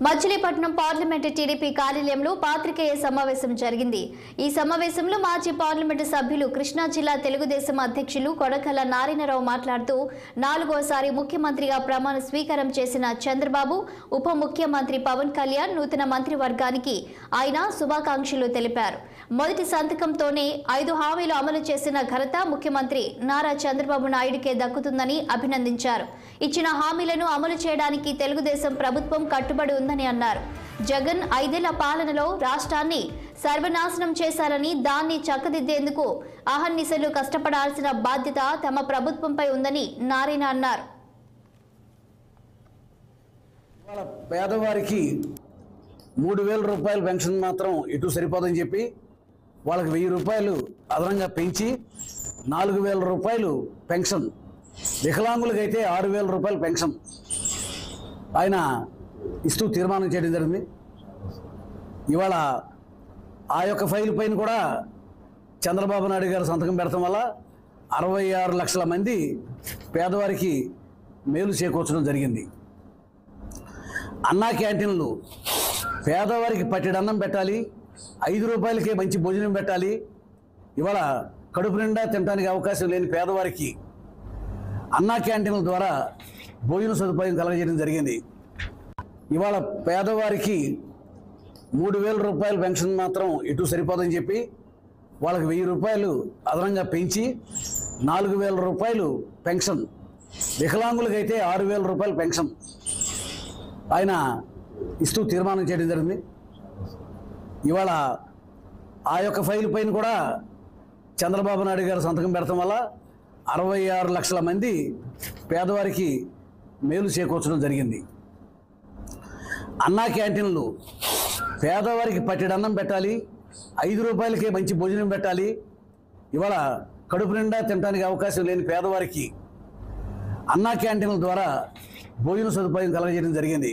Machilipatnam parliament TDP కార్యాలయంలో పాత్రికేయ సమావేశం జరిగింది। ఈ సమావేశంలో మాజీ పార్లమెంటు సభ్యులు కృష్ణా జిల్లా తెలుగుదేశం అధ్యక్షులు కొడకల నారాయణరావు మాట్లాడుతూ 4వసారి ముఖ్యమంత్రిగా ప్రమాణ స్వీకారం చేసిన చంద్రబాబు ఉప ముఖ్యమంత్రి పవన్ కళ్యాణ్ నూతన మంత్రివర్గానికి ఆయన శుభాకాంక్షలు తెలిపారు। మొదటి సంతకంతోనే 5 హామీలు అమలు చేసిన ఘనత ముఖ్యమంత్రి నారా చంద్రబాబు నాయుడుకే దక్కుతుందని అభినందించారు। ఇచ్చిన హామీలను అమలు చేయడానికి తెలుగుదేశం ప్రభుత్వం కట్టుబడి ఉందని అన్నారు। జగన్ 5 ఏళ్ల పాలనలో రాష్ట్రాన్ని సర్వనాశనం చేశారని దాన్ని చక్కదిద్దేందుకు అహర్నిశలు కష్టపడాల్సిన బాధ్యత తమ ప్రభుత్వంపై ఉందని నారాయణ అన్నారు। పేదవారికి 3000 రూపాయల పెన్షన్ మాత్రం ఇటు సరిపోదని చెప్పి వాళ్ళకి 1000 రూపాయలు అదనంగా పెంచి 4000 రూపాయలు పెన్షన్, వికలాంగులకైతే 6000 రూపాయల పెన్షన్ ఆయన ఇస్తూ తీర్మానం చేయడం జరిగింది। ఇవాళ ఆ యొక్క ఫైల్ పైన కూడా చంద్రబాబు నాయుడు గారు సంతకం పెడతాం వల్ల 66 లక్షల మంది పేదవారికి మేలు చేకూర్చడం జరిగింది। అన్నా క్యాంటీన్లు పేదవారికి పట్టెడన్నం పెట్టాలి, 5 రూపాయలకే మంచి భోజనం పెట్టాలి। ఇవాళ కడుపు నిండా తినడానికి అవకాశం లేని పేదవారికి అన్నా క్యాంటీన్ల ద్వారా భోజన సదుపాయం కలగజేయడం జరిగింది। ఇవాళ పేదవారికి 3000 రూపాయల పెన్షన్ మాత్రం ఇటు సరిపోదని చెప్పి వాళ్ళకి 1000 రూపాయలు అదనంగా పెంచి 4000 రూపాయలు పెన్షన్, వికలాంగులకైతే 6000 రూపాయల పెన్షన్ ఆయన ఇస్తూ తీర్మానం చేయడం జరిగింది। ఇవాళ ఆ యొక్క ఫైల్ పైన కూడా చంద్రబాబు నాయుడు గారు సంతకం పెడతాం వల్ల 66 లక్షల మంది పేదవారికి మేలు చేకూర్చడం జరిగింది। అన్నా క్యాంటీన్లు పేదవారికి పట్టెడన్నం పెట్టాలి, 5 రూపాయలకే మంచి భోజనం పెట్టాలి। ఇవాళ కడుపు నిండా తినడానికి అవకాశం లేని పేదవారికి అన్నా క్యాంటీన్ల ద్వారా భోజన సదుపాయం కలగజేయడం జరిగింది।